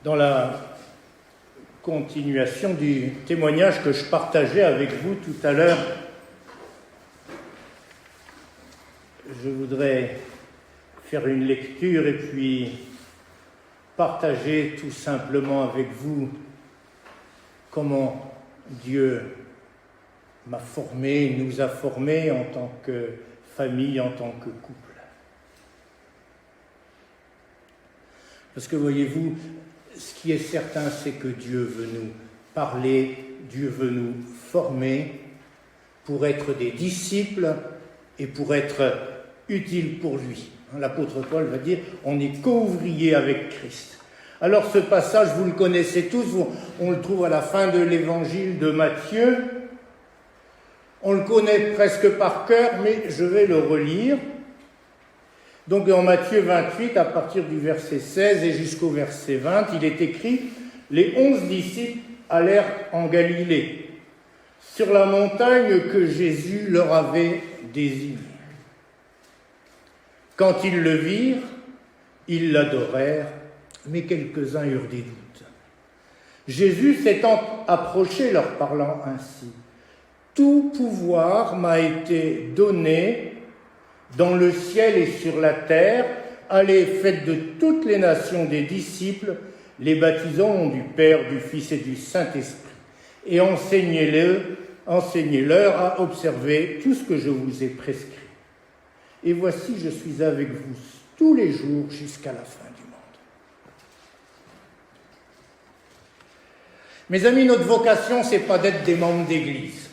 dans la continuation du témoignage que je partageais avec vous tout à l'heure, je voudrais faire une lecture et puis partager tout simplement avec vous comment Dieu m'a formé, nous a formés en tant que famille, en tant que couple. Parce que voyez-vous, ce qui est certain, c'est que Dieu veut nous parler, Dieu veut nous former pour être des disciples et pour être utiles pour lui. L'apôtre Paul va dire, on est co-ouvrier avec Christ. Alors ce passage, vous le connaissez tous, on le trouve à la fin de l'évangile de Matthieu. On le connaît presque par cœur, mais je vais le relire. Donc en Matthieu 28, à partir du verset 16 et jusqu'au verset 20, il est écrit « Les 11 disciples allèrent en Galilée, sur la montagne que Jésus leur avait désignée. Quand ils le virent, ils l'adorèrent, mais quelques-uns eurent des doutes. Jésus s'étant approché, leur parlant ainsi, « Tout pouvoir m'a été donné dans le ciel et sur la terre, allez, faites de toutes les nations des disciples, les baptisant au nom du Père, du Fils et du Saint-Esprit, et enseignez-leur à observer tout ce que je vous ai prescrit. Et voici, je suis avec vous tous les jours jusqu'à la fin du monde. » Mes amis, notre vocation, c'est pas d'être des membres d'église.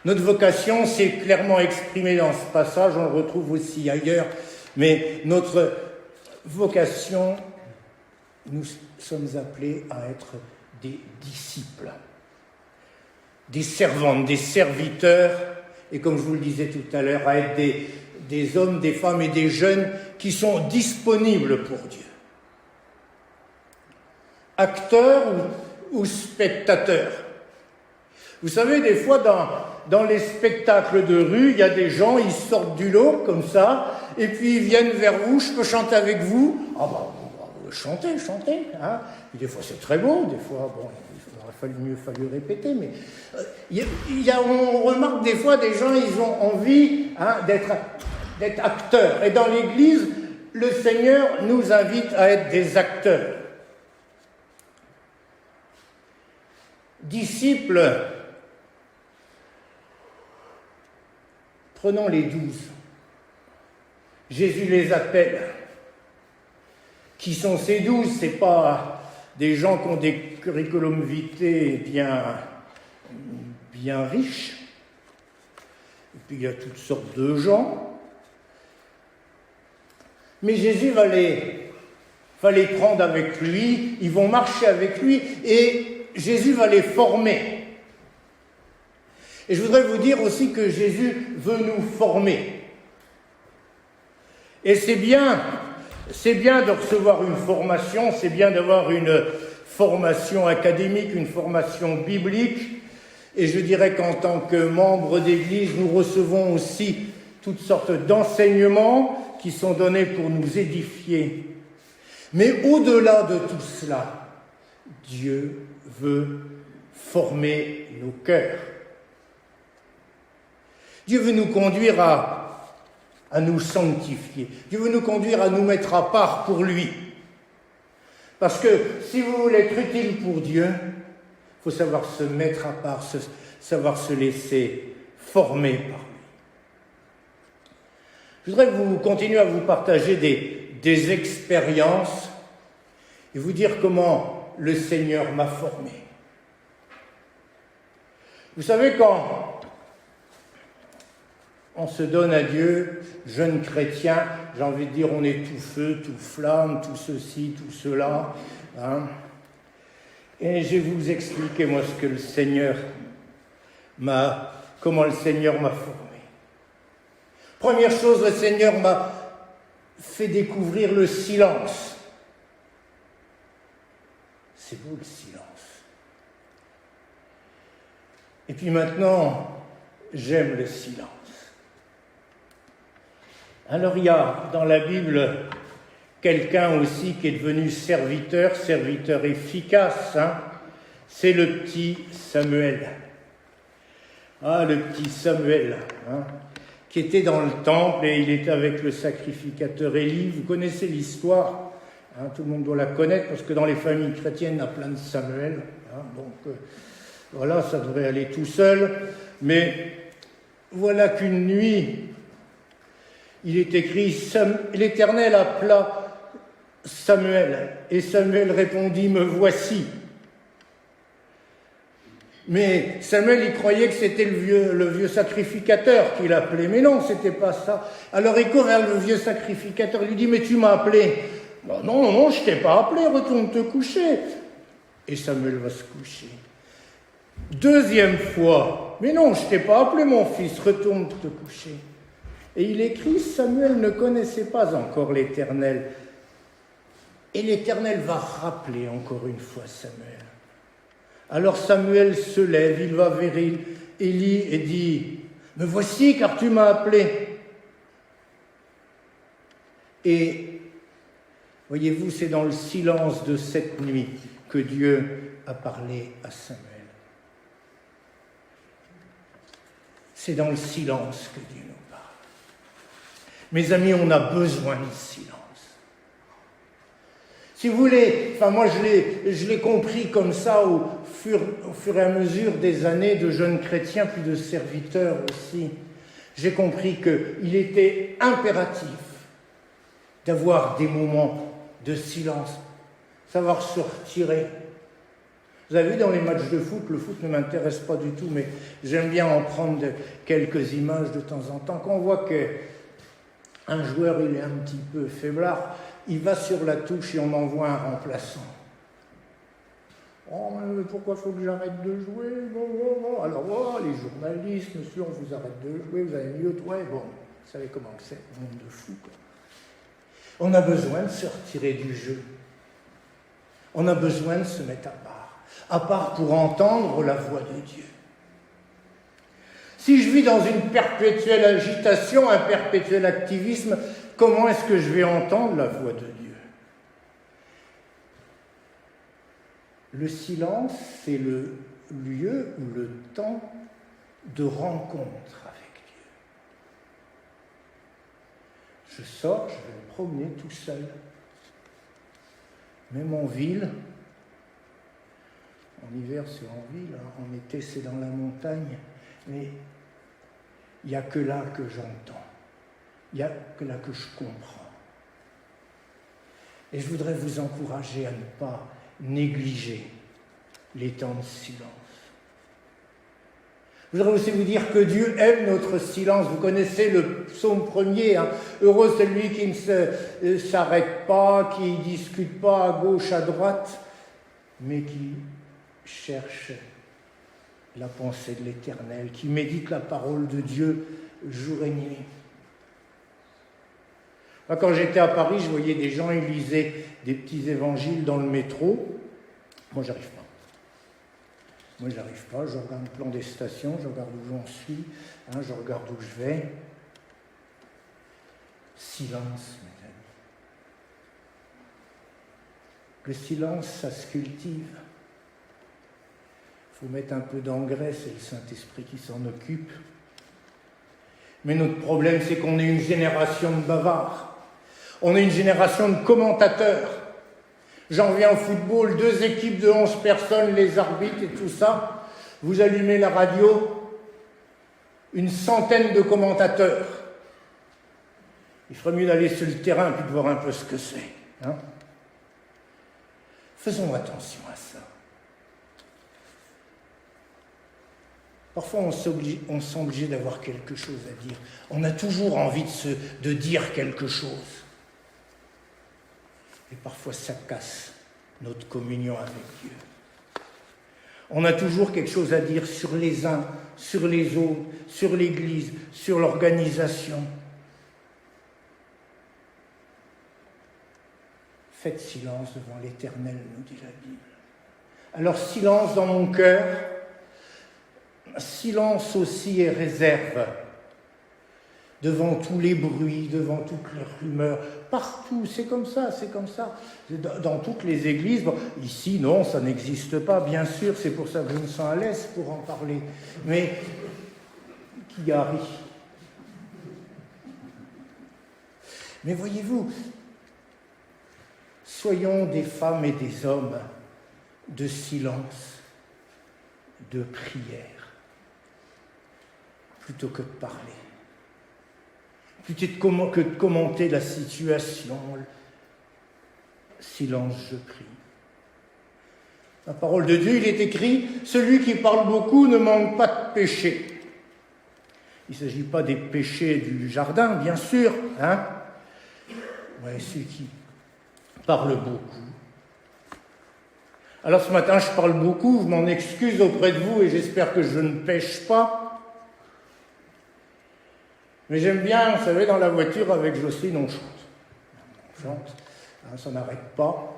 Notre vocation, c'est clairement exprimé dans ce passage, on le retrouve aussi ailleurs, mais notre vocation, nous sommes appelés à être des disciples, des servantes, des serviteurs, et comme je vous le disais tout à l'heure, à être des hommes, des femmes et des jeunes qui sont disponibles pour Dieu. Acteurs ou spectateurs. Vous savez, des fois, dans les spectacles de rue, il y a des gens, ils sortent du lot, comme ça, et puis ils viennent vers vous, je peux chanter avec vous? Ah chantez, hein. Et des fois c'est très beau, des fois, bon, il aurait fallu répéter, mais on remarque des fois des gens, ils ont envie d'être acteurs. Et dans l'Église, le Seigneur nous invite à être des acteurs. Disciples, prenons les 12. Jésus les appelle. Qui sont ces 12? Ce n'est pas des gens qui ont des curriculum vitae bien riches. Et puis il y a toutes sortes de gens. Mais Jésus va les prendre avec lui, ils vont marcher avec lui et Jésus va les former. Et je voudrais vous dire aussi que Jésus veut nous former. Et c'est bien de recevoir une formation, c'est bien d'avoir une formation académique, une formation biblique. Et je dirais qu'en tant que membre d'Église, nous recevons aussi toutes sortes d'enseignements qui sont donnés pour nous édifier. Mais au-delà de tout cela, Dieu veut former nos cœurs. Dieu veut nous conduire à nous sanctifier. Dieu veut nous conduire à nous mettre à part pour lui. Parce que si vous voulez être utile pour Dieu, il faut savoir se mettre à part, savoir se laisser former par lui. Je voudrais continuer à vous partager des expériences et vous dire comment le Seigneur m'a formé. Vous savez, quand on se donne à Dieu, jeune chrétien, j'ai envie de dire, on est tout feu, tout flamme, tout ceci, tout cela. Et je vais vous expliquer, moi, comment le Seigneur m'a formé. Première chose, le Seigneur m'a fait découvrir le silence. C'est beau le silence. Et puis maintenant, j'aime le silence. Alors il y a dans la Bible quelqu'un aussi qui est devenu serviteur efficace, hein, c'est le petit Samuel. Ah, le petit Samuel, hein, qui était dans le temple et il était avec le sacrificateur Élie. Vous connaissez l'histoire, hein, tout le monde doit la connaître parce que dans les familles chrétiennes, il y a plein de Samuel. Hein, donc voilà, ça devrait aller tout seul. Mais voilà qu'une nuit, il est écrit « L'Éternel appela Samuel. Et Samuel répondit « Me voici ». Mais Samuel, il croyait que c'était le vieux sacrificateur qui l'appelait. Mais non, c'était pas ça. Alors il court vers le vieux sacrificateur, il lui dit « Mais tu m'as appelé ». « Non, je t'ai pas appelé, retourne te coucher ». Et Samuel va se coucher. Deuxième fois, « Mais non, je t'ai pas appelé mon fils, retourne te coucher ». Et il écrit, Samuel ne connaissait pas encore l'Éternel. Et l'Éternel va rappeler encore une fois Samuel. Alors Samuel se lève, il va vers Élie et dit « Me voici car tu m'as appelé ». Et voyez-vous, c'est dans le silence de cette nuit que Dieu a parlé à Samuel. C'est dans le silence que Dieu nous parle. Mes amis, on a besoin de silence. Si vous voulez, moi je l'ai compris comme ça au fur et à mesure des années de jeunes chrétiens, puis de serviteurs aussi. J'ai compris qu'il était impératif d'avoir des moments de silence, savoir se retirer. Vous avez vu dans les matchs de foot, le foot ne m'intéresse pas du tout, mais j'aime bien en prendre quelques images de temps en temps. Quand on voit qu'un joueur il est un petit peu faiblard, il va sur la touche et on envoie un remplaçant. Oh, mais pourquoi faut que j'arrête de jouer? Alors, les journalistes, monsieur, on vous arrête de jouer, vous avez mieux de... Ouais, bon, vous savez comment c'est, le monde de fou, quoi. On a besoin de se retirer du jeu. On a besoin de se mettre à part pour entendre la voix de Dieu. Si je vis dans une perpétuelle agitation, un perpétuel activisme, comment est-ce que je vais entendre la voix de Dieu? Le silence, c'est le lieu ou le temps de rencontre avec Dieu. Je sors, je vais me promener tout seul. Même en ville, en hiver c'est en ville, en été c'est dans la montagne, mais il n'y a que là que j'entends, il n'y a que là que je comprends. Et je voudrais vous encourager à ne pas négliger les temps de silence. Je voudrais aussi vous dire que Dieu aime notre silence. Vous connaissez le psaume 1er, hein. Heureux celui qui ne s'arrête pas, qui ne discute pas à gauche, à droite, mais qui cherche la pensée de l'Éternel, qui médite la parole de Dieu jour et nuit. Quand j'étais à Paris, je voyais des gens, ils lisaient des petits évangiles dans le métro. Moi, j'arrive pas. Je regarde le plan des stations, je regarde où j'en suis, je regarde où je vais. Silence, mes amis. Le silence, ça se cultive. Il faut mettre un peu d'engrais, c'est le Saint-Esprit qui s'en occupe. Mais notre problème, c'est qu'on est une génération de bavards. On est une génération de commentateurs. J'en viens au football, 2 équipes de 11 personnes, les arbitres et tout ça. Vous allumez la radio, une centaine de commentateurs. Il ferait mieux d'aller sur le terrain puis de voir un peu ce que c'est. Hein ? Faisons attention à ça. Parfois, on se sent obligé d'avoir quelque chose à dire. On a toujours envie de dire quelque chose. Et parfois, ça casse notre communion avec Dieu. On a toujours quelque chose à dire sur les uns, sur les autres, sur l'Église, sur l'organisation. Faites silence devant l'Éternel, nous dit la Bible. Alors, silence dans mon cœur, silence aussi et réserve. devant tous les bruits, devant toutes les rumeurs, partout, c'est comme ça, c'est comme ça. Dans toutes les églises, bon, ici, non, ça n'existe pas, bien sûr, c'est pour ça que je me sens à l'aise pour en parler. Mais qui a ri? Mais voyez-vous, soyons des femmes et des hommes de silence, de prière, plutôt que de parler. Plutôt que de commenter la situation, silence, je prie. La parole de Dieu, il est écrit, celui qui parle beaucoup ne manque pas de péché. Il ne s'agit pas des péchés du jardin, bien sûr, hein. Ouais, celui qui parle beaucoup. Alors ce matin, je parle beaucoup, je m'en excuse auprès de vous et j'espère que je ne pêche pas. Mais j'aime bien, vous savez, dans la voiture avec Jocelyne, on chante. On chante, hein, ça n'arrête pas.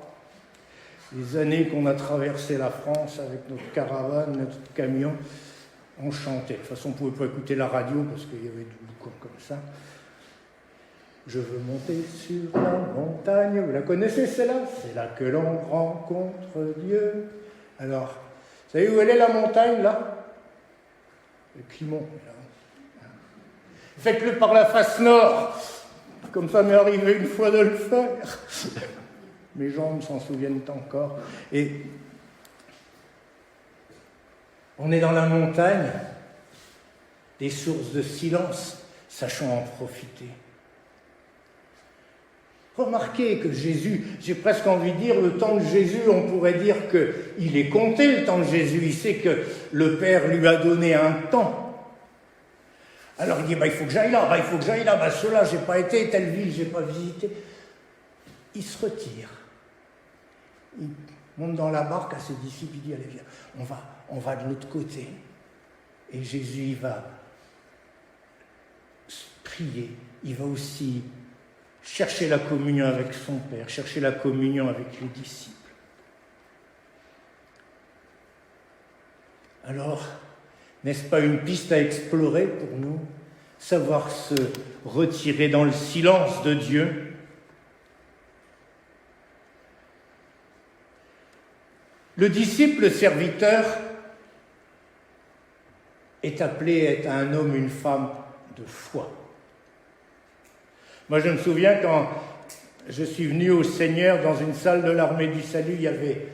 Les années qu'on a traversé la France avec notre caravane, notre camion, on chantait. De toute façon, on ne pouvait pas écouter la radio parce qu'il y avait du boucan comme ça. Je veux monter sur la montagne, vous la connaissez celle-là? C'est là que l'on rencontre Dieu. Alors, vous savez où elle est la montagne là? Le Climont. Là. Faites-le par la face nord, comme ça m'est arrivé une fois de le faire. Mes jambes s'en souviennent encore. Et on est dans la montagne, des sources de silence, sachons en profiter. Remarquez que Jésus, j'ai presque envie de dire, le temps de Jésus, on pourrait dire qu'il est compté le temps de Jésus, il sait que le Père lui a donné un temps. Alors il dit, il faut que j'aille là, il faut que j'aille là, ceux-là, j'ai pas été, telle ville, j'ai pas visité. Il se retire. Il monte dans la barque à ses disciples, il dit, allez viens, on va de l'autre côté. Et Jésus, il va prier, il va aussi chercher la communion avec son Père, chercher la communion avec les disciples. Alors, n'est-ce pas une piste à explorer pour nous? Savoir se retirer dans le silence de Dieu. Le disciple serviteur est appelé à être un homme, une femme de foi. Moi, je me souviens quand je suis venu au Seigneur dans une salle de l'Armée du Salut, il y avait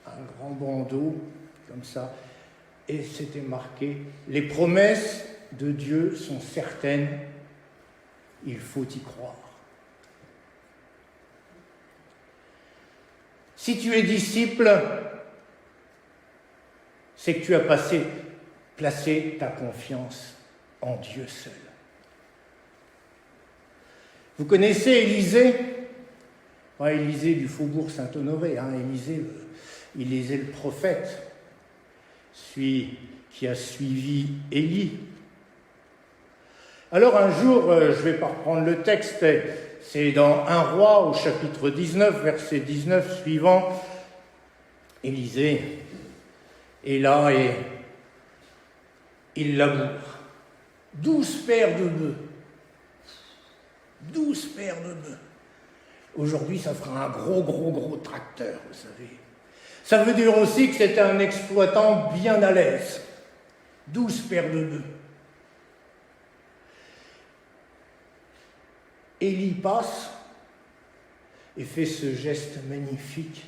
un grand bandeau, comme ça, et c'était marqué « Les promesses de Dieu sont certaines, il faut y croire ». Si tu es disciple, c'est que tu as placé ta confiance en Dieu seul. Vous connaissez Élisée? Pas Élisée du faubourg Saint-Honoré, Élisée, il lisait le prophète, celui qui a suivi Élie. Alors un jour, je ne vais pas reprendre le texte, c'est dans 1 Roi au chapitre 19, verset 19 suivant, Élisée est là et il laboure 12 paires de bœufs. 12 paires de bœufs. Aujourd'hui, ça fera un gros tracteur, vous savez. Ça veut dire aussi que c'était un exploitant bien à l'aise. 12 paires de bœufs. Élie passe et fait ce geste magnifique.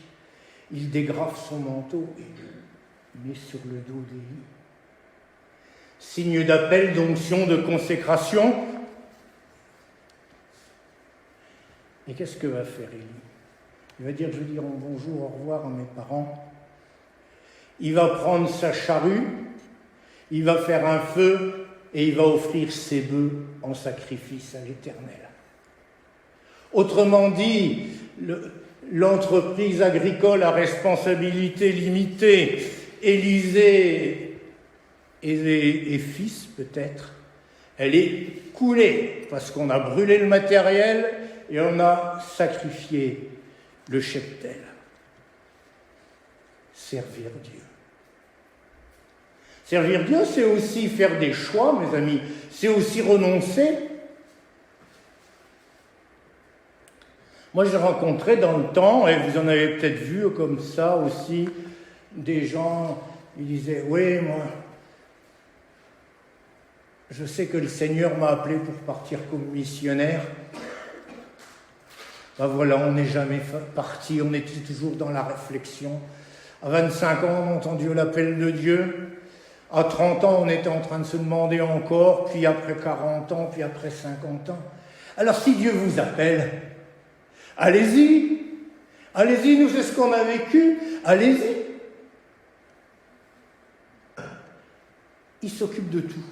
Il dégrafe son manteau et le met sur le dos d'Élie. Signe d'appel, d'onction, de consécration. Et qu'est-ce que va faire Élie? Il va dire, je vais dire bonjour, au revoir à mes parents. Il va prendre sa charrue, il va faire un feu et il va offrir ses bœufs en sacrifice à l'Éternel. Autrement dit, l'entreprise agricole à responsabilité limitée, Élisée et fils peut-être, elle est coulée parce qu'on a brûlé le matériel et on a sacrifié le cheptel. Servir Dieu. Servir Dieu, c'est aussi faire des choix, mes amis. C'est aussi renoncer. Moi, j'ai rencontré dans le temps, et vous en avez peut-être vu comme ça aussi, des gens, ils disaient, oui, moi, je sais que le Seigneur m'a appelé pour partir comme missionnaire. Ben voilà, on n'est jamais parti, on était toujours dans la réflexion. À 25 ans, on a entendu l'appel de Dieu. À 30 ans, on était en train de se demander encore, puis après 40 ans, puis après 50 ans. Alors si Dieu vous appelle, allez-y. Allez-y, nous c'est ce qu'on a vécu. Allez-y. Il s'occupe de tout.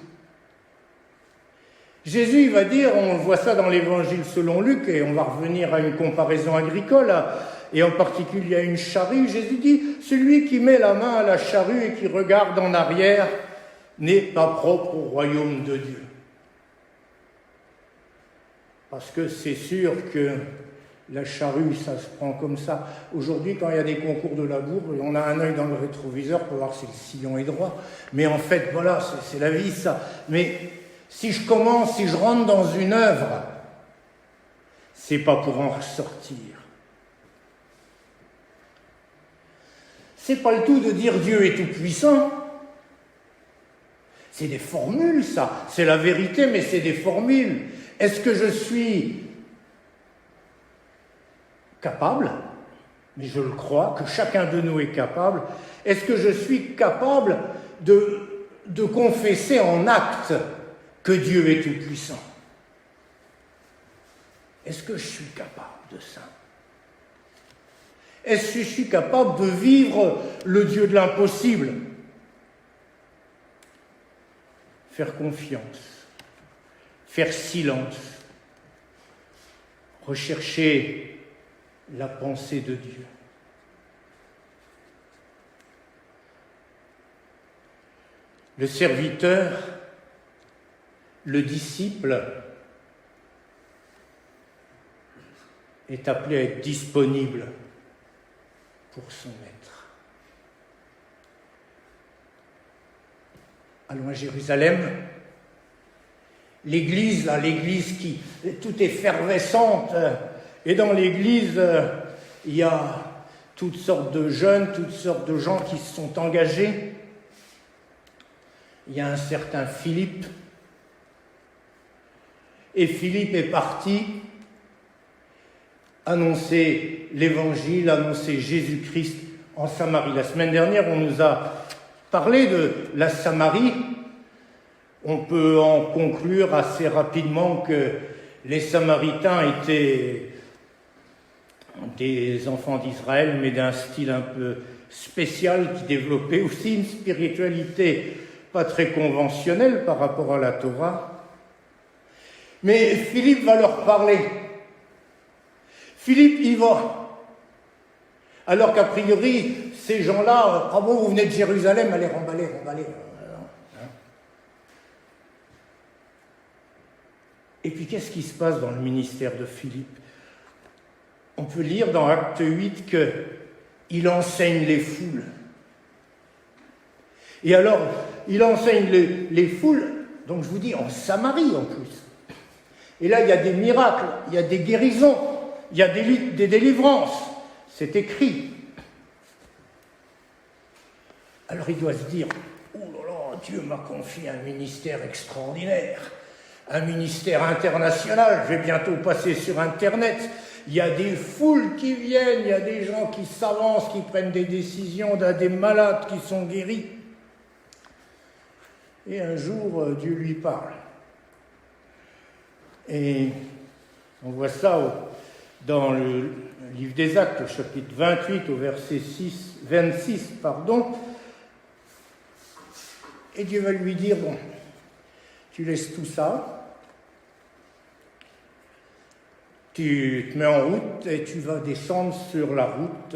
Jésus, il va dire, on voit ça dans l'évangile selon Luc, et on va revenir à une comparaison agricole, et en particulier à une charrue. Jésus dit, celui qui met la main à la charrue et qui regarde en arrière n'est pas propre au royaume de Dieu. Parce que c'est sûr que la charrue, ça se prend comme ça. Aujourd'hui, quand il y a des concours de labour, on a un œil dans le rétroviseur pour voir si le sillon est droit. Mais en fait, voilà, c'est la vie, ça. Mais si je rentre dans une œuvre, c'est pas pour en ressortir. C'est pas le tout de dire Dieu est tout puissant. C'est des formules, ça. C'est la vérité, mais c'est des formules. Est-ce que je suis capable, mais je le crois, que chacun de nous est capable, est-ce que je suis capable de confesser en acte que Dieu est tout-puissant? Est-ce que je suis capable de ça? Est-ce que je suis capable de vivre le Dieu de l'impossible? Faire confiance, faire silence, rechercher la pensée de Dieu. Le serviteur, le disciple, est appelé à être disponible pour son maître. Allons à Jérusalem, l'église qui est toute effervescente, et dans l'église, il y a toutes sortes de jeunes, toutes sortes de gens qui se sont engagés. Il y a un certain Philippe, et Philippe est parti annoncer l'évangile, annoncer Jésus-Christ en Samarie. La semaine dernière, on nous a parlé de la Samarie. On peut en conclure assez rapidement que les Samaritains étaient des enfants d'Israël, mais d'un style un peu spécial qui développait aussi une spiritualité pas très conventionnelle par rapport à la Torah. Mais Philippe va leur parler. Philippe y va. Alors qu'a priori, ces gens-là, ah bon, vous venez de Jérusalem, allez, remballer. Et puis qu'est-ce qui se passe dans le ministère de Philippe? On peut lire dans Acte 8 qu'il enseigne les foules. Et alors, il enseigne les foules, donc je vous dis, en Samarie en plus. Et là, il y a des miracles, il y a des guérisons, il y a des délivrances. C'est écrit. Alors il doit se dire, oh là là, Dieu m'a confié un ministère extraordinaire, un ministère international, je vais bientôt passer sur Internet. Il y a des foules qui viennent, il y a des gens qui s'avancent, qui prennent des décisions, il y a des malades qui sont guéris. Et un jour, Dieu lui parle. Et on voit ça dans le livre des Actes, au chapitre 28, au verset 26. Et Dieu va lui dire, bon, tu laisses tout ça, tu te mets en route et tu vas descendre sur la route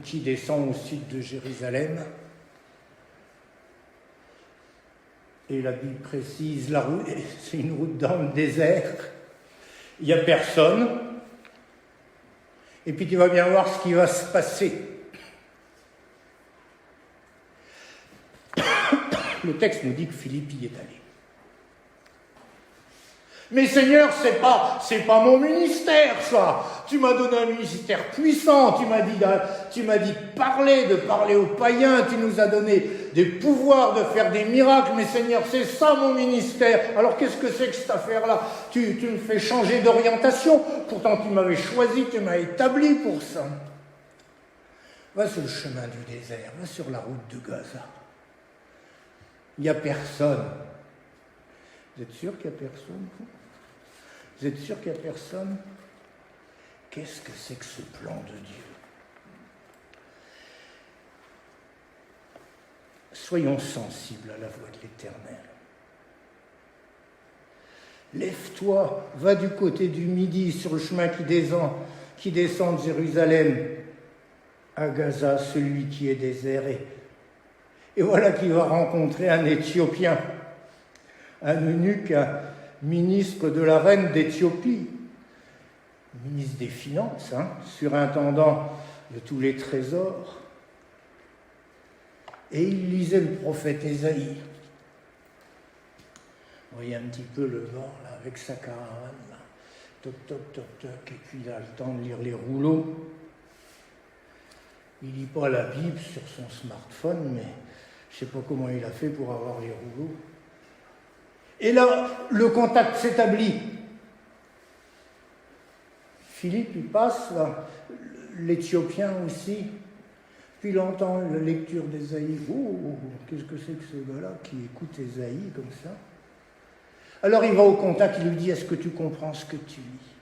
qui descend au sud de Jérusalem. Et la Bible précise, la route, c'est une route dans le désert, il n'y a personne, et puis tu vas bien voir ce qui va se passer. Le texte nous dit que Philippe y est allé. Mais Seigneur, c'est pas mon ministère, ça. Tu m'as donné un ministère puissant. Tu m'as dit de parler aux païens. Tu nous as donné des pouvoirs de faire des miracles. Mais Seigneur, c'est ça mon ministère. Alors qu'est-ce que c'est que cette affaire-là? Tu me fais changer d'orientation. Pourtant, tu m'avais choisi, tu m'as établi pour ça. Va sur le chemin du désert, va sur la route de Gaza. Il n'y a personne. Vous êtes sûr qu'il n'y a personne? Vous êtes sûr qu'il n'y a personne? Qu'est-ce que c'est que ce plan de Dieu? Soyons sensibles à la voix de l'Éternel. Lève-toi, va du côté du midi sur le chemin qui descend de Jérusalem à Gaza, celui qui est désert. Et voilà qu'il va rencontrer un Éthiopien, un eunuque, un ministre de la reine d'Éthiopie, ministre des Finances, surintendant de tous les trésors. Et il lisait le prophète Ésaïe. Vous voyez un petit peu le bord, là, avec sa caravane, là. Toc, toc, toc, toc, et puis il a le temps de lire les rouleaux. Il ne lit pas la Bible sur son smartphone, mais je ne sais pas comment il a fait pour avoir les rouleaux. Et là, le contact s'établit. Philippe, il passe, là, l'Éthiopien aussi, puis il entend la lecture d'Ésaïe. Oh, qu'est-ce que c'est que ce gars-là qui écoute Ésaïe comme ça? Alors il va au contact, il lui dit, est-ce que tu comprends ce que tu lis?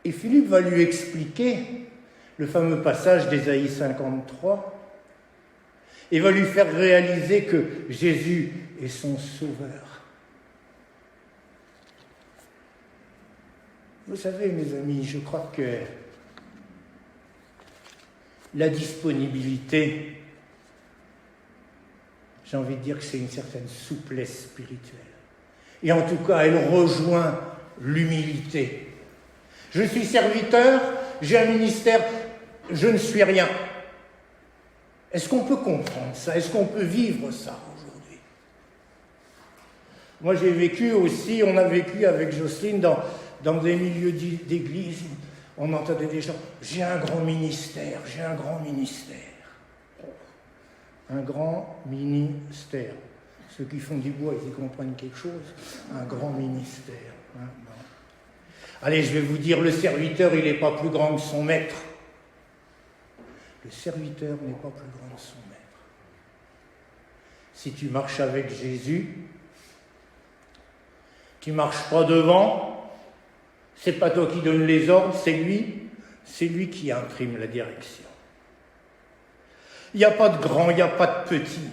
Et Philippe va lui expliquer le fameux passage d'Ésaïe 53 et va lui faire réaliser que Jésus est son sauveur. Vous savez, mes amis, je crois que la disponibilité, j'ai envie de dire que c'est une certaine souplesse spirituelle. Et en tout cas, elle rejoint l'humilité. Je suis serviteur, j'ai un ministère, je ne suis rien. Est-ce qu'on peut comprendre ça? Est-ce qu'on peut vivre ça aujourd'hui? Moi, j'ai vécu aussi, on a vécu avec Jocelyne dans des milieux d'église, on entendait des gens, j'ai un grand ministère, j'ai un grand ministère. Un grand ministère. Ceux qui font du bois, ils y comprennent quelque chose. Un grand ministère. Bon. Allez, je vais vous dire, le serviteur, il n'est pas plus grand que son maître. Le serviteur n'est pas plus grand que son maître. Si tu marches avec Jésus, tu ne marches pas devant, c'est pas toi qui donne les ordres, c'est lui qui imprime la direction. Il n'y a pas de grand, il n'y a pas de petit.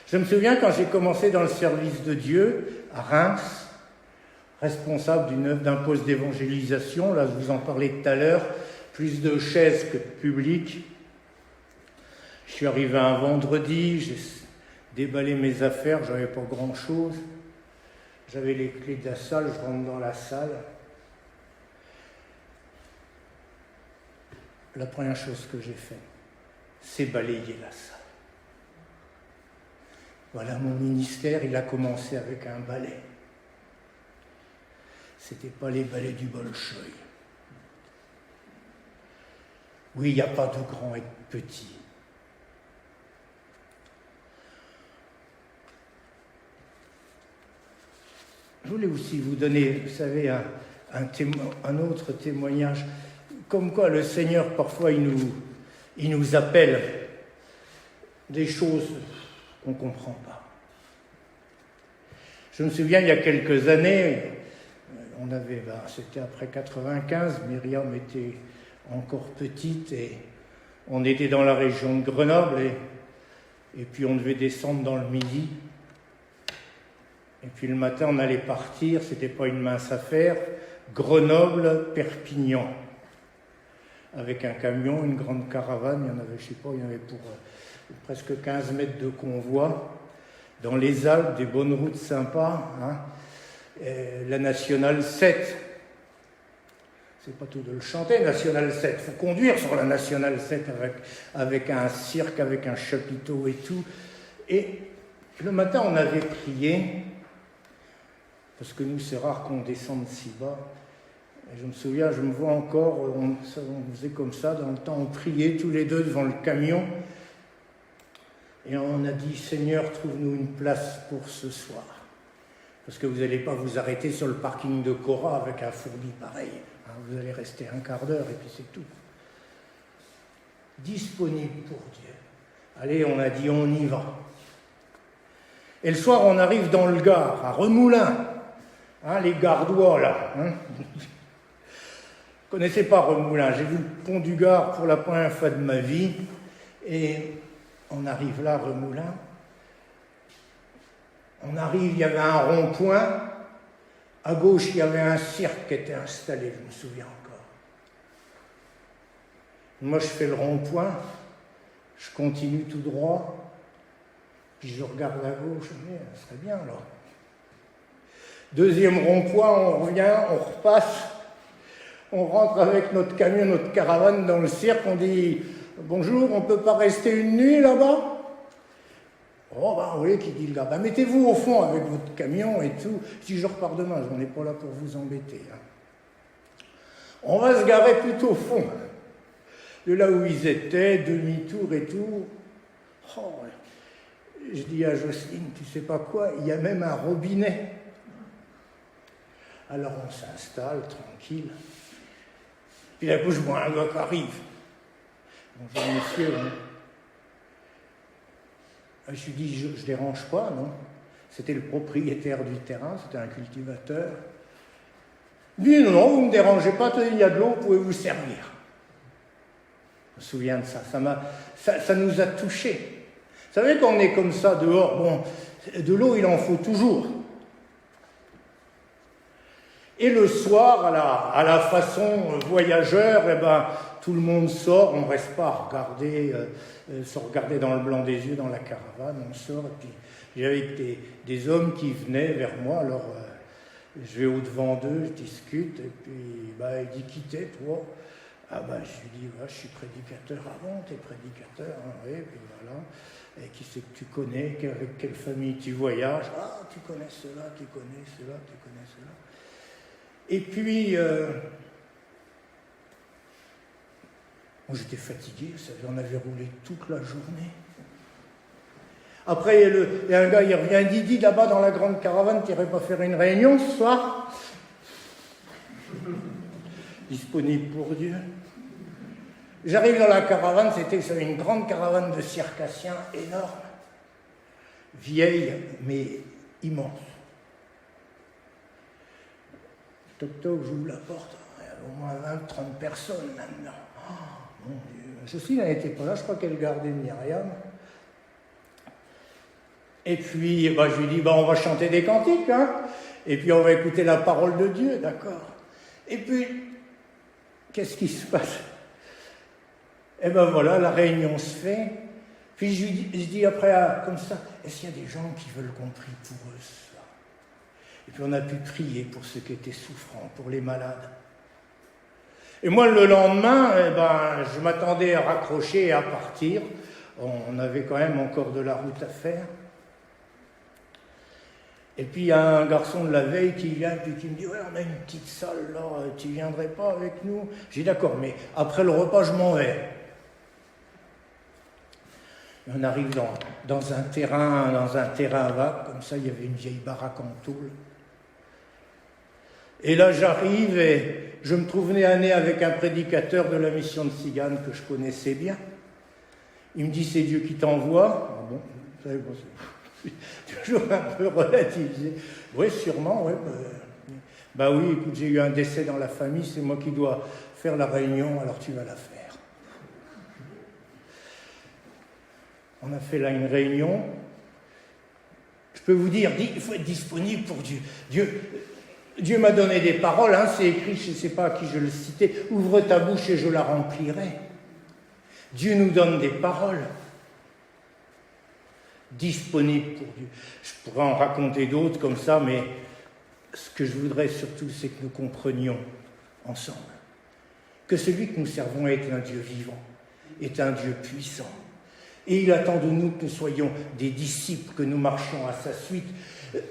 Je me souviens quand j'ai commencé dans le service de Dieu, à Reims, responsable d'une œuvre d'un poste d'évangélisation, là je vous en parlais tout à l'heure, plus de chaises que de public. Je suis arrivé un vendredi, j'ai déballé mes affaires, j'avais pas grand-chose. J'avais les clés de la salle, je rentre dans la salle. La première chose que j'ai faite, c'est balayer la salle. Voilà, mon ministère, il a commencé avec un balai. C'était pas les balais du Bolchoï. Oui, il n'y a pas de grand et de petit. Je voulais aussi vous donner, vous savez, un autre témoignage, comme quoi le Seigneur, parfois, il nous appelle des choses qu'on ne comprend pas. Je me souviens, il y a quelques années, c'était après 95, Myriam était encore petite et on était dans la région de Grenoble et puis on devait descendre dans le Midi. Et puis le matin, on allait partir, c'était pas une mince affaire, Grenoble-Perpignan. Avec un camion, une grande caravane, il y en avait, je sais pas, il y en avait pour presque 15 mètres de convoi. Dans les Alpes, des bonnes routes sympas, la Nationale 7. C'est pas tout de le chanter, Nationale 7. Il faut conduire sur la Nationale 7 avec un cirque, avec un chapiteau et tout. Et Le matin, on avait prié, parce que nous, c'est rare qu'on descende si bas. Et je me souviens, je me vois encore, on faisait comme ça, dans le temps, on priait tous les deux devant le camion. Et on a dit, Seigneur, trouve-nous une place pour ce soir. Parce que vous n'allez pas vous arrêter sur le parking de Cora avec un fourbi pareil. Hein, vous allez rester un quart d'heure et puis c'est tout. Disponible pour Dieu. Allez, on a dit, on y va. Et le soir, on arrive dans le Gard, à Remoulins. Hein, les Gardois, là. Hein. Je ne connaissais pas Remoulins. J'ai vu le pont du Gard pour la première fois de ma vie. Et on arrive là, Remoulins. On arrive, il y avait un rond-point. À gauche, il y avait un cirque qui était installé, je me souviens encore. Moi, je fais le rond-point. Je continue tout droit. Puis je regarde à gauche. Je me dis, ça serait bien, là. Deuxième rond-point, on revient, on repasse. On rentre avec notre camion, notre caravane dans le cirque. On dit, bonjour, on ne peut pas rester une nuit là-bas ? Oh, ben oui, qui dit le gars, ben mettez-vous au fond avec votre camion et tout. Si je repars demain, on n'est pas là pour vous embêter. Hein. On va se garer plutôt au fond. De là où ils étaient, demi-tour et tout. Oh, je dis à Jocelyne, tu sais pas quoi, il y a même un robinet. Alors on s'installe, tranquille. Puis d'un coup, je vois un gars qui arrive. Bonjour monsieur. Je lui dis, je ne dérange pas, non? C'était le propriétaire du terrain, c'était un cultivateur. Lui, non, vous ne me dérangez pas, il y a de l'eau, vous pouvez vous servir. Je me souviens de ça, ça nous a touchés. Vous savez, quand on est comme ça dehors, bon, de l'eau, il en faut toujours. Et le soir, à la façon voyageur, eh ben, tout le monde sort, on ne reste pas à regarder, se regarder dans le blanc des yeux dans la caravane, on sort, et puis j'avais des hommes qui venaient vers moi, alors je vais au-devant d'eux, je discute, et puis bah, il dit, qui t'es, toi? Ah ben, je lui dis, ouais, je suis prédicateur. Ah bon, t'es prédicateur, hein, oui, puis voilà. Et qui c'est que tu connais, avec quelle famille tu voyages? Ah, tu connais cela, tu connais cela, tu connais cela. Et puis, moi j'étais fatigué, vous savez, on avait roulé toute la journée. Après, il y a un gars, il revient, il dit, là-bas dans la grande caravane, tu n'irais pas faire une réunion ce soir? Disponible pour Dieu. J'arrive dans la caravane, c'était une grande caravane de circassiens énorme, vieille, mais immense. Toc-toc, j'ouvre la porte, il y a au moins 20-30 personnes maintenant. Oh, mon Dieu. Ceci n'était pas là, je crois qu'elle gardait Myriam. Et puis, bah, je lui dis, bah, on va chanter des cantiques, hein, et puis on va écouter la parole de Dieu, d'accord. Et puis, qu'est-ce qui se passe? Eh ben voilà, la réunion se fait. Puis je dis après, comme ça, est-ce qu'il y a des gens qui veulent qu'on prie pour eux ce soir? Et puis on a pu prier pour ceux qui étaient souffrants, pour les malades. Et moi, le lendemain, eh ben, je m'attendais à raccrocher et à partir. On avait quand même encore de la route à faire. Et puis il y a un garçon de la veille qui vient et qui me dit « Ouais, on a une petite salle là, tu viendrais pas avec nous ?» J'ai dit « D'accord, mais après le repas, je m'en vais. » On arrive dans un terrain vague, comme ça, il y avait une vieille baraque en tôle. Et là, j'arrive et je me trouve nez à nez avec un prédicateur de la mission de Tsigane que je connaissais bien. Il me dit « C'est Dieu qui t'envoie. » Ah bon, vous savez, toujours un peu relativisé. Oui, sûrement, oui. Bah oui, écoute, j'ai eu un décès dans la famille, c'est moi qui dois faire la réunion, alors tu vas la faire. On a fait là une réunion. Je peux vous dire, il faut être disponible pour Dieu. Dieu m'a donné des paroles, hein, c'est écrit, je ne sais pas à qui je le citais, ouvre ta bouche et je la remplirai. Dieu nous donne des paroles. Disponible pour Dieu. Je pourrais en raconter d'autres comme ça, mais ce que je voudrais surtout, c'est que nous comprenions ensemble que celui que nous servons est un Dieu vivant, est un Dieu puissant, Et il attend de nous que nous soyons des disciples, que nous marchions à sa suite.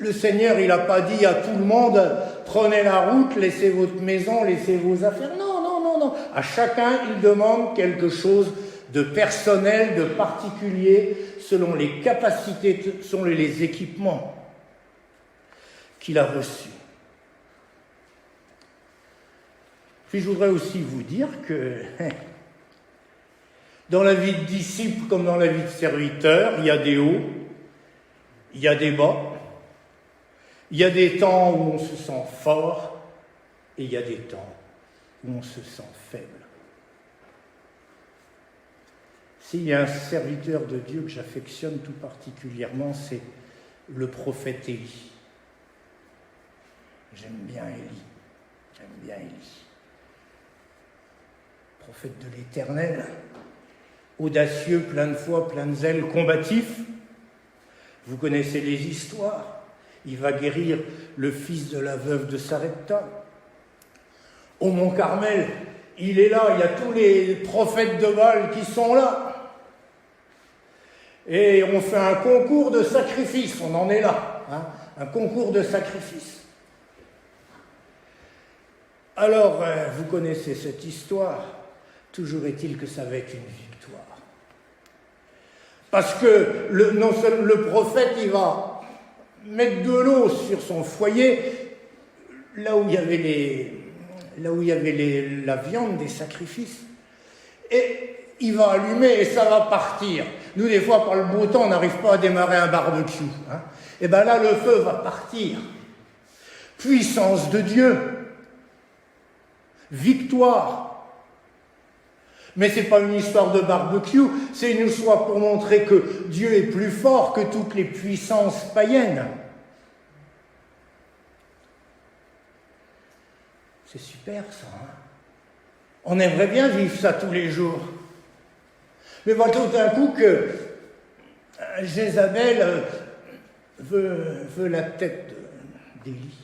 Le Seigneur, il n'a pas dit à tout le monde, prenez la route, laissez votre maison, laissez vos affaires. Non, non, non, non. À chacun, il demande quelque chose de personnel, de particulier, selon les capacités, selon les équipements qu'il a reçus. Puis je voudrais aussi vous dire que dans la vie de disciple comme dans la vie de serviteur, il y a des hauts, il y a des bas, il y a des temps où on se sent fort et il y a des temps où on se sent faible. S'il y a un serviteur de Dieu que j'affectionne tout particulièrement, c'est le prophète Élie. J'aime bien Élie. Prophète de l'Éternel, audacieux, plein de foi, plein de zèle, combatif. Vous connaissez les histoires. Il va guérir le fils de la veuve de Sarepta. Au Mont Carmel, il est là, il y a tous les prophètes de Baal qui sont là. Et on fait un concours de sacrifice, on en est là, un concours de sacrifice. Alors, vous connaissez cette histoire, toujours est-il que ça va être une victoire. Parce que le prophète, il va mettre de l'eau sur son foyer, là où il y avait la viande des sacrifices, et il va allumer et ça va partir. Nous, des fois, par le beau temps, on n'arrive pas à démarrer un barbecue. Et bien là, le feu va partir. Puissance de Dieu. Victoire. Mais ce n'est pas une histoire de barbecue, c'est une histoire pour montrer que Dieu est plus fort que toutes les puissances païennes. C'est super ça, On aimerait bien vivre ça tous les jours. Mais voilà tout d'un coup que Jézabel veut la tête d'Élie.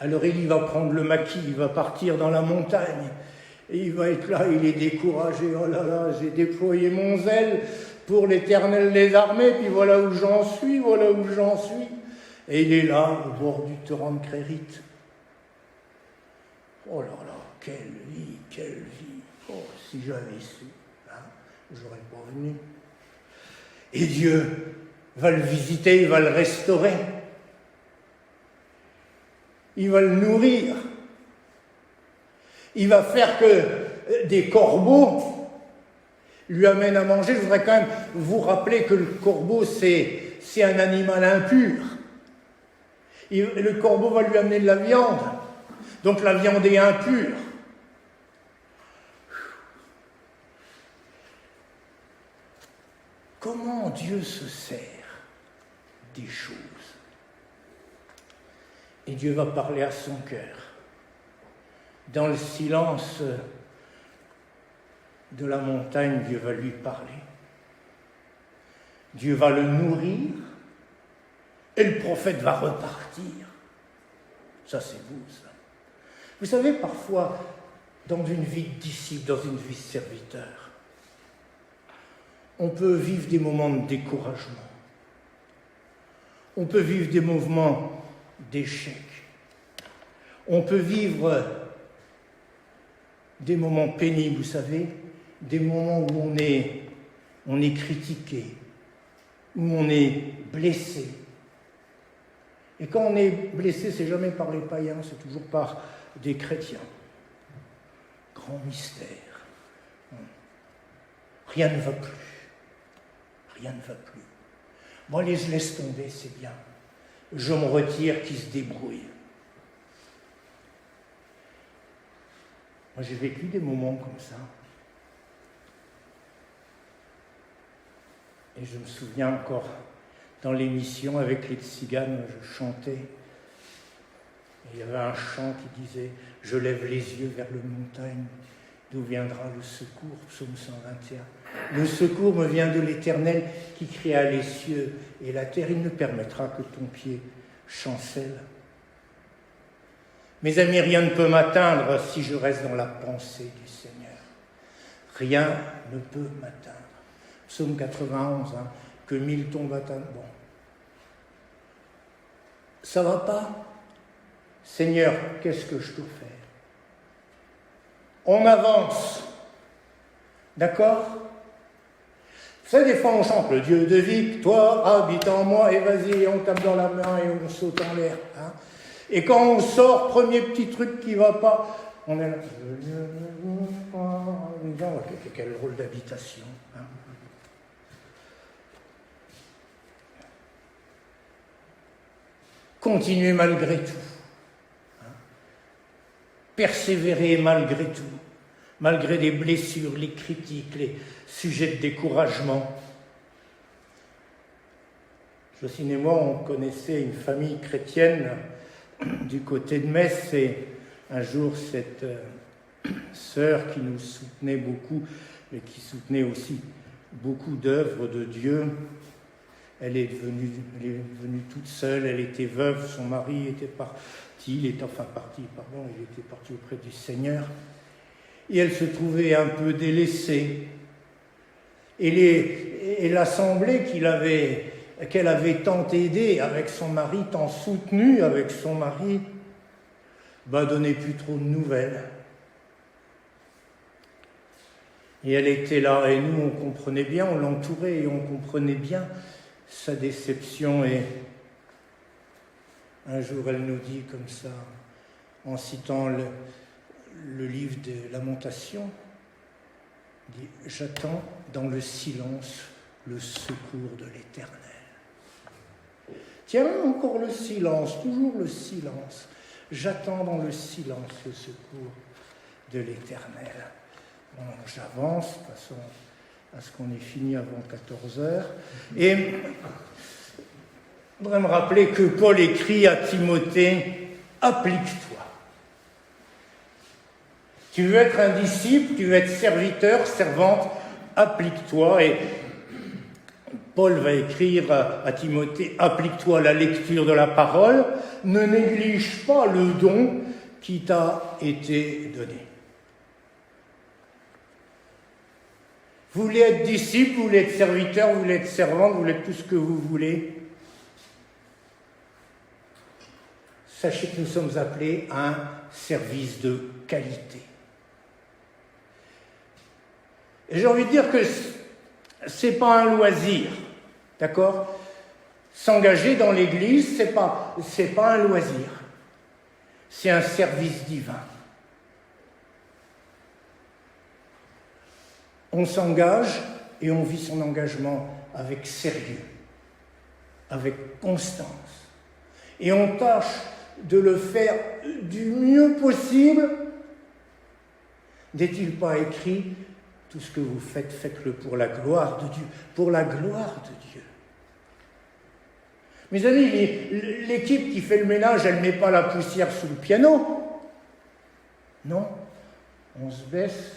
Alors Élie va prendre le maquis, il va partir dans la montagne, et il va être là, il est découragé. Oh là là, j'ai déployé mon zèle pour l'Éternel des armées, puis voilà où j'en suis. Et il est là, au bord du torrent de Crérit. Oh là là, quelle vie. Oh, si j'avais su, j'aurais pas venu. Et Dieu va le visiter, il va le restaurer. Il va le nourrir. Il va faire que des corbeaux lui amènent à manger. Je voudrais quand même vous rappeler que le corbeau, c'est un animal impur. Le corbeau va lui amener de la viande. Donc la viande est impure. Comment Dieu se sert des choses? Et Dieu va parler à son cœur. Dans le silence de la montagne, Dieu va lui parler. Dieu va le nourrir et le prophète va repartir. Ça, c'est beau, ça. Vous savez, parfois, dans une vie de disciple, dans une vie de serviteur, on peut vivre des moments de découragement. On peut vivre des moments d'échec. On peut vivre des moments pénibles, vous savez, des moments où on est critiqué, où on est blessé. Et quand on est blessé, c'est jamais par les païens, c'est toujours par des chrétiens. Grand mystère. Rien ne va plus. Rien ne va plus. Bon, allez, je laisse tomber, c'est bien. Je me retire, qui se débrouille. Moi, j'ai vécu des moments comme ça. Et je me souviens encore, dans l'émission avec les tziganes, je chantais. Et il y avait un chant qui disait « Je lève les yeux vers le montagne, d'où viendra le secours ?» Psaume 121. Le secours me vient de l'Éternel qui créa les cieux et la terre. Il ne permettra que ton pied chancelle. Mes amis, rien ne peut m'atteindre si je reste dans la pensée du Seigneur. rien ne peut m'atteindre. Psaume 91, hein, que 1000 tombent à ta... Bon. Ça va pas? Seigneur, qu'est-ce que je peux faire? On avance. D'accord? Vous savez, des fois on chante le Dieu de victoire habite en moi, et vas-y, on tape dans la main et on saute en l'air. Hein. Et quand on sort, premier petit truc qui va pas, on est là. Quel rôle d'habitation. Hein. Continuez malgré tout. Hein. Persévérer malgré tout. Malgré les blessures, les critiques, les sujets de découragement. Jocelyne et moi, on connaissait une famille chrétienne du côté de Metz, et un jour, cette sœur qui nous soutenait beaucoup, mais qui soutenait aussi beaucoup d'œuvres de Dieu, elle est venue toute seule, elle était veuve, son mari était parti, il était parti auprès du Seigneur, et elle se trouvait un peu délaissée. Et l'assemblée qu'elle avait tant aidée avec son mari, tant soutenue avec son mari, donnait plus trop de nouvelles. Et elle était là, et nous on comprenait bien, on l'entourait et on comprenait bien sa déception. Et un jour elle nous dit comme ça, en citant le livre de Lamentations, dit « J'attends dans le silence le secours de l'Éternel. » Tiens, encore le silence, toujours le silence. J'attends dans le silence le secours de l'Éternel. Bon, j'avance, passons à ce qu'on ait fini avant 14h. Et je voudrais me rappeler que Paul écrit à Timothée « Applique-toi ». Tu veux être un disciple, tu veux être serviteur, servante, applique-toi. Et Paul va écrire à Timothée, applique-toi à la lecture de la parole, ne néglige pas le don qui t'a été donné. Vous voulez être disciple, vous voulez être serviteur, vous voulez être servante, vous voulez être tout ce que vous voulez. Sachez que nous sommes appelés à un service de qualité. Et j'ai envie de dire que c'est pas un loisir, d'accord? S'engager dans l'Église, c'est pas un loisir, c'est un service divin. On s'engage et on vit son engagement avec sérieux, avec constance. Et on tâche de le faire du mieux possible. N'est-il pas écrit ? Tout ce que vous faites, faites-le pour la gloire de Dieu. Pour la gloire de Dieu. Mes amis, l'équipe qui fait le ménage, elle ne met pas la poussière sous le piano. Non, on se baisse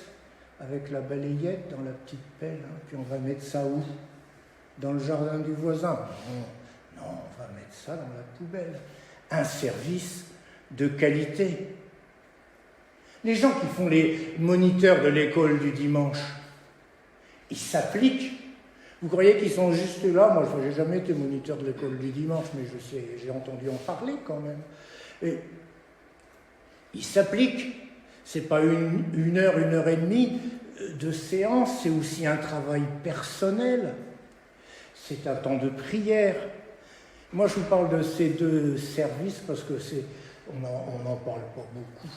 avec la balayette dans la petite pelle, hein, puis on va mettre ça où? Dans le jardin du voisin. Non, on va mettre ça dans la poubelle. Un service de qualité. Les gens qui font les moniteurs de l'école du dimanche, ils s'appliquent. Vous croyez qu'ils sont juste là? Moi, je n'ai jamais été moniteur de l'école du dimanche, mais je sais, j'ai entendu en parler quand même. Et ils s'appliquent. Ce n'est pas une heure et demie de séance, c'est aussi un travail personnel. C'est un temps de prière. Moi, je vous parle de ces deux services parce que on n'en parle pas beaucoup.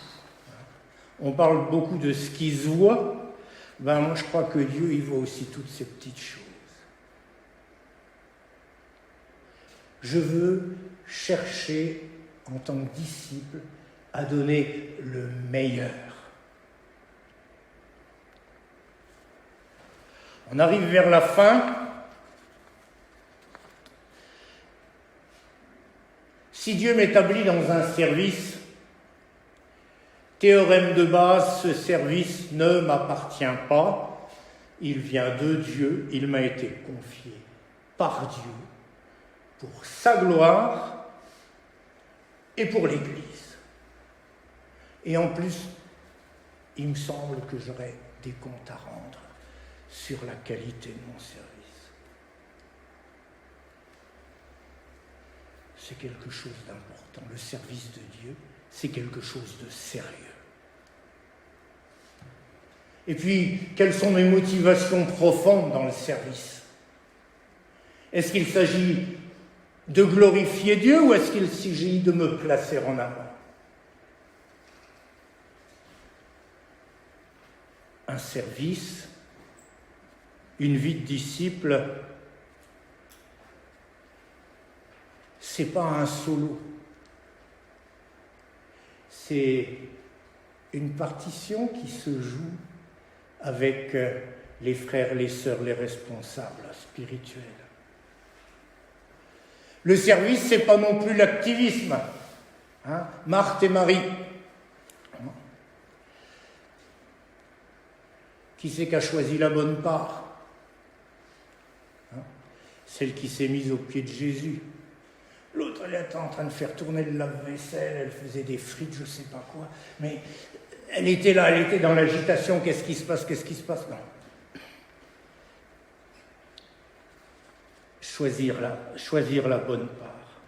On parle beaucoup de ce qui se voit. Moi, je crois que Dieu, il voit aussi toutes ces petites choses. Je veux chercher, en tant que disciple, à donner le meilleur. On arrive vers la fin. Si Dieu m'établit dans un service, théorème de base, ce service ne m'appartient pas, il vient de Dieu, il m'a été confié par Dieu pour sa gloire et pour l'Église. Et en plus, il me semble que j'aurai des comptes à rendre sur la qualité de mon service. C'est quelque chose d'important. Le service de Dieu, c'est quelque chose de sérieux. Et puis, quelles sont mes motivations profondes dans le service? Est-ce qu'il s'agit de glorifier Dieu ou est-ce qu'il s'agit de me placer en avant? Un service, une vie de disciple, c'est pas un solo. C'est une partition qui se joue avec les frères, les sœurs, les responsables spirituels. Le service, c'est pas non plus l'activisme. Marthe et Marie. Qui c'est qui a choisi la bonne part? Celle qui s'est mise aux pieds de Jésus. L'autre, elle était en train de faire tourner le lave-vaisselle, elle faisait des frites, je ne sais pas quoi. Mais elle était là, elle était dans l'agitation. Qu'est-ce qui se passe? Non. Choisir la bonne part.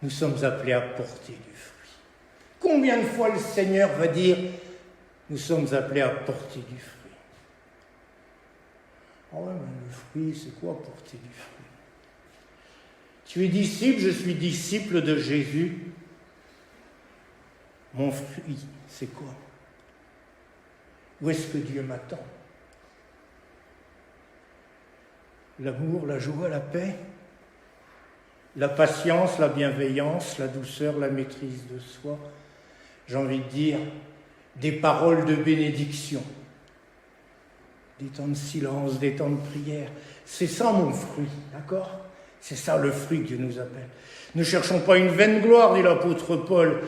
Nous sommes appelés à porter du fruit. Combien de fois le Seigneur va dire « Nous sommes appelés à porter du fruit ». Ah ouais, mais le fruit, c'est quoi porter du fruit? Tu es disciple, je suis disciple de Jésus. Mon fruit, c'est quoi? Où est-ce que Dieu m'attend? L'amour, la joie, la paix, la patience, la bienveillance, la douceur, la maîtrise de soi. J'ai envie de dire des paroles de bénédiction, des temps de silence, des temps de prière. C'est ça mon fruit, d'accord? C'est ça le fruit que Dieu nous appelle. Ne cherchons pas une vaine gloire, dit l'apôtre Paul,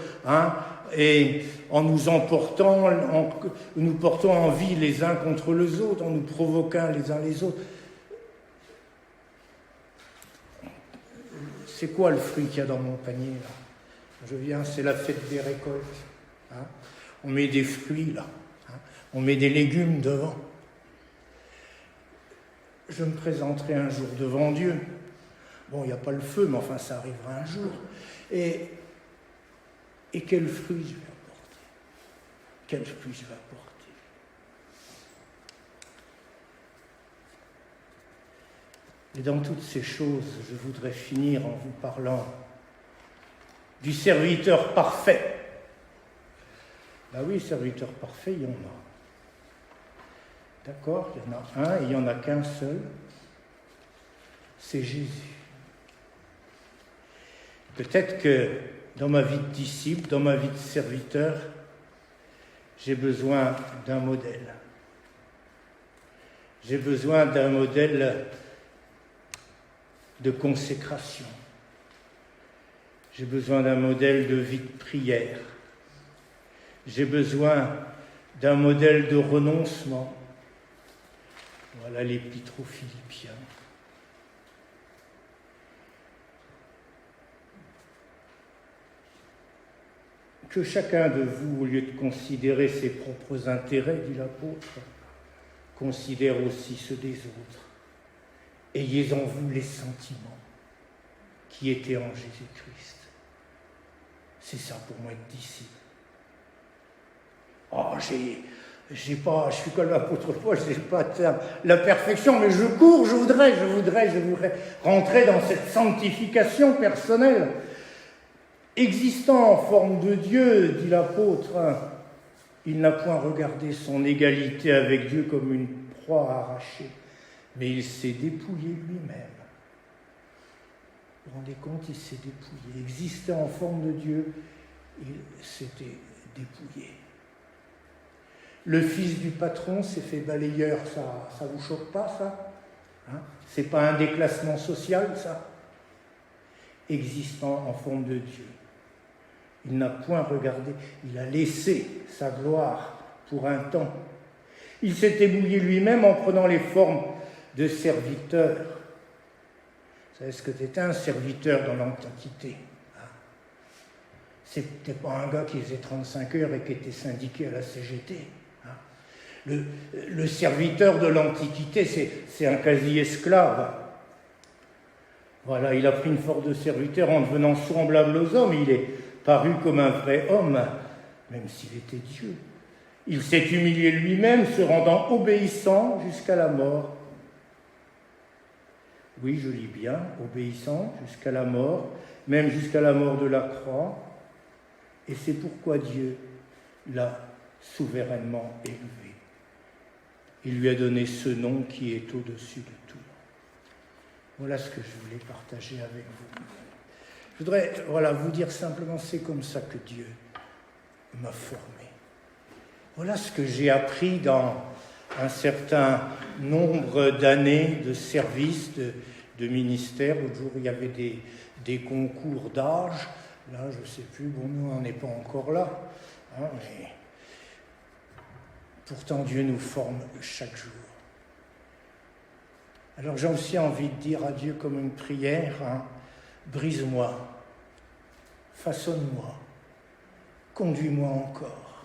et en nous emportant, nous portant en vie les uns contre les autres, en nous provoquant les uns les autres. C'est quoi le fruit qu'il y a dans mon panier, là? Je viens, c'est la fête des récoltes. On met des fruits, là. On met des légumes devant. Je me présenterai un jour devant Dieu. Bon, il n'y a pas le feu, mais enfin, ça arrivera un jour. Et quel fruit je vais apporter? Quel fruit je vais apporter? Et dans toutes ces choses, je voudrais finir en vous parlant du serviteur parfait. Ben oui, serviteur parfait, il y en a. D'accord? Il y en a un et il n'y en a qu'un seul. C'est Jésus. Peut-être que dans ma vie de disciple, dans ma vie de serviteur, j'ai besoin d'un modèle. J'ai besoin d'un modèle de consécration. J'ai besoin d'un modèle de vie de prière. J'ai besoin d'un modèle de renoncement. Voilà l'épître aux Philippiens. Que chacun de vous, au lieu de considérer ses propres intérêts, dit l'apôtre, considère aussi ceux des autres. Ayez en vous les sentiments qui étaient en Jésus-Christ. C'est ça pour moi être disciple. Oh, je suis comme l'apôtre Paul, je n'ai pas la perfection, mais je voudrais rentrer dans cette sanctification personnelle. Existant en forme de Dieu, dit l'apôtre, il n'a point regardé son égalité avec Dieu comme une proie arrachée, mais il s'est dépouillé lui-même. Vous vous rendez compte, il s'est dépouillé. Existant en forme de Dieu, il s'était dépouillé. Le fils du patron s'est fait balayeur, ça vous choque pas, ça? C'est pas un déclassement social, ça? Existant en forme de Dieu. Il n'a point regardé, il a laissé sa gloire pour un temps. Il s'est ébouillé lui-même en prenant les formes de serviteur. Vous savez ce que c'était un serviteur dans l'Antiquité? C'était pas un gars qui faisait 35 heures et qui était syndiqué à la CGT. Hein. Le serviteur de l'Antiquité, c'est un quasi-esclave. Voilà, il a pris une forme de serviteur en devenant semblable aux hommes. Il est paru comme un vrai homme, même s'il était Dieu. Il s'est humilié lui-même, se rendant obéissant jusqu'à la mort. Oui, je lis bien, obéissant jusqu'à la mort, même jusqu'à la mort de la croix. Et c'est pourquoi Dieu l'a souverainement élevé. Il lui a donné ce nom qui est au-dessus de tout. Voilà ce que je voulais partager avec vous. Je voudrais vous dire simplement, c'est comme ça que Dieu m'a formé. Voilà ce que j'ai appris dans un certain nombre d'années de service, de ministère. L'autre jour, il y avait des concours d'âge. Là, je ne sais plus, bon, nous, on n'est pas encore là. Hein, mais pourtant, Dieu nous forme chaque jour. Alors, j'ai aussi envie de dire à Dieu comme une prière, hein, brise-moi, façonne-moi, conduis-moi encore.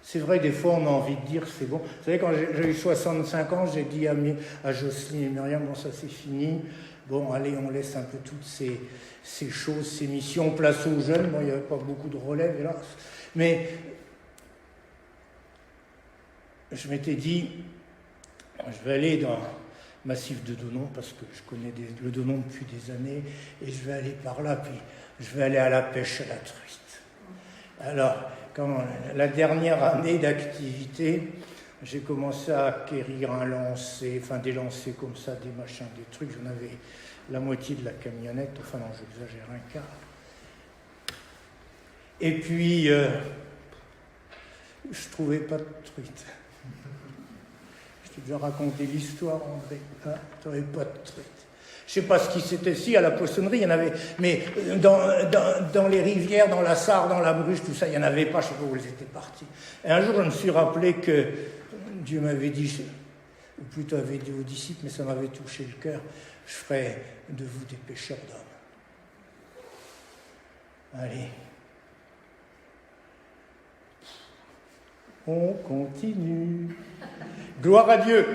C'est vrai, des fois, on a envie de dire, c'est bon. Vous savez, quand j'ai eu 65 ans, j'ai dit à Jocelyne et Myriam, bon, ça c'est fini. Bon, allez, on laisse un peu toutes ces choses, ces missions, place aux jeunes. Bon, il n'y avait pas beaucoup de relève, hélas. Mais je m'étais dit, je vais aller dans le massif de Donon, parce que je connais le Donon depuis des années, et je vais aller par là, puis je vais aller à la pêche à la truite. Alors, quand la dernière année d'activité, j'ai commencé à acquérir un lancer, enfin des lancers comme ça, des machins, des trucs. J'en avais la moitié de la camionnette, enfin non, j'exagère, un quart. Et puis, je trouvais pas de truite. Je t'ai déjà raconté l'histoire, André, hein, je trouvais pas de truite. Je ne sais pas ce qui s'était si à la poissonnerie, il y en avait, mais dans les rivières, dans la Sarre, dans la Bruche, tout ça, il n'y en avait pas, je ne sais pas où elles étaient parties. Et un jour, je me suis rappelé que Dieu m'avait dit, ou plutôt avait dit aux disciples, mais ça m'avait touché le cœur, je ferai de vous des pêcheurs d'hommes. Allez. On continue. Gloire à Dieu.